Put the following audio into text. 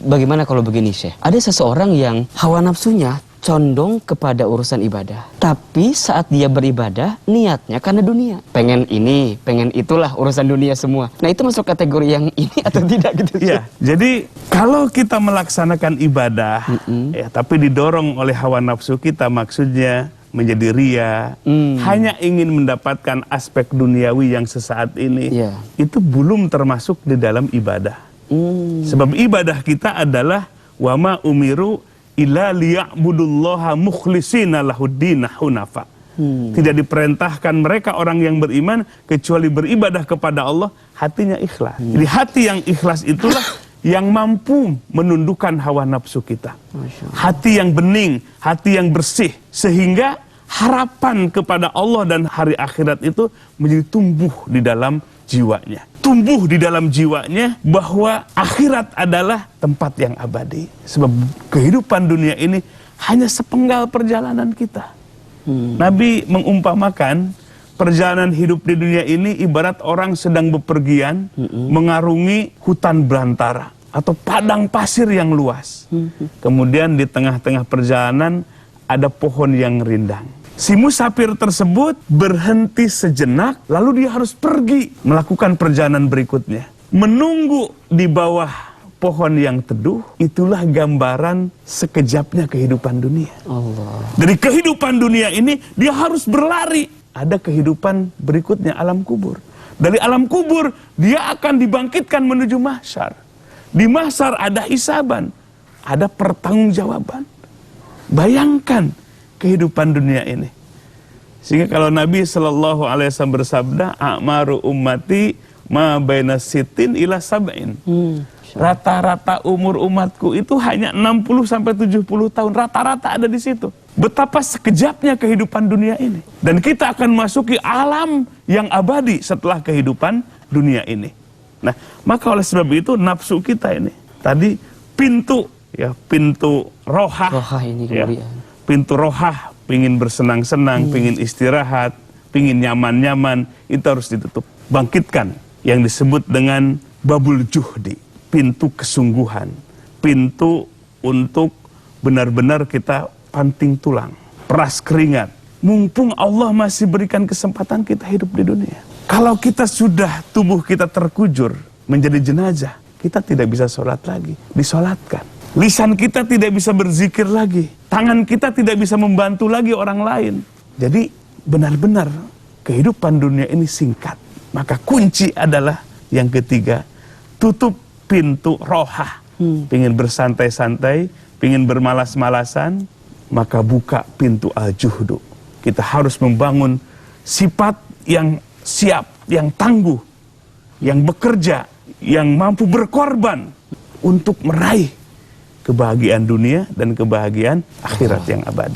bagaimana kalau begini, Syekh? Ada seseorang yang hawa nafsunya condong kepada urusan ibadah, tapi saat dia beribadah niatnya karena dunia, pengen ini, pengen itulah, urusan dunia semua. Nah, itu masuk kategori yang ini atau tidak gitu? Ya, jadi kalau kita melaksanakan ibadah, ya, tapi didorong oleh hawa nafsu kita, maksudnya menjadi ria, hanya ingin mendapatkan aspek duniawi yang sesaat ini, itu belum termasuk di dalam ibadah. Sebab ibadah kita adalah wama umiru illa liya'budullaha mukhlishina lahuddin hunafa. Tidak diperintahkan mereka orang yang beriman kecuali beribadah kepada Allah hatinya ikhlas. Jadi hati yang ikhlas itulah yang mampu menundukkan hawa nafsu kita. Hati yang bening, hati yang bersih, sehingga harapan kepada Allah dan hari akhirat itu menjadi tumbuh di dalam jiwanya. Tumbuh di dalam jiwanya bahwa akhirat adalah tempat yang abadi. Sebab kehidupan dunia ini hanya sepenggal perjalanan kita. Nabi mengumpamakan perjalanan hidup di dunia ini ibarat orang sedang bepergian mengarungi hutan belantara atau padang pasir yang luas. Kemudian di tengah-tengah perjalanan ada pohon yang rindang. Si musafir tersebut berhenti sejenak, lalu dia harus pergi melakukan perjalanan berikutnya. Menunggu di bawah pohon yang teduh, itulah gambaran sekejapnya kehidupan dunia. Dari kehidupan dunia ini, dia harus berlari. Ada kehidupan berikutnya, alam kubur. Dari alam kubur, dia akan dibangkitkan menuju mahsyar. Di mahsyar ada hisaban, ada pertanggungjawaban. Bayangkan kehidupan dunia ini. Sehingga kalau Nabi SAW bersabda, a'maru ummati ma baina sitin ila sab'in. Rata-rata umur umatku itu hanya 60 sampai 70 tahun. Rata-rata ada di situ. Betapa sekejapnya kehidupan dunia ini. Dan kita akan masuki alam yang abadi setelah kehidupan dunia ini. Nah, maka oleh sebab itu nafsu kita ini tadi pintu rohah. Rohah ini kemudian. Pintu rohah, pingin bersenang-senang, pingin istirahat, pingin nyaman-nyaman, itu harus ditutup. Bangkitkan yang disebut dengan babul juhdi, pintu kesungguhan, pintu untuk benar-benar kita panting tulang, peras keringat. Mumpung Allah masih berikan kesempatan kita hidup di dunia. Kalau kita sudah tubuh kita terkujur menjadi jenazah, kita tidak bisa sholat lagi, disolatkan. Lisan kita tidak bisa berzikir lagi. Tangan kita tidak bisa membantu lagi orang lain. Jadi benar-benar kehidupan dunia ini singkat. Maka kunci adalah yang ketiga, tutup pintu rohah. Pingin bersantai-santai, pingin bermalas-malasan, maka buka pintu al-juhdu. Kita harus membangun sifat yang siap, yang tangguh, yang bekerja, yang mampu berkorban untuk meraih kebahagiaan dunia dan kebahagiaan akhirat yang abadi.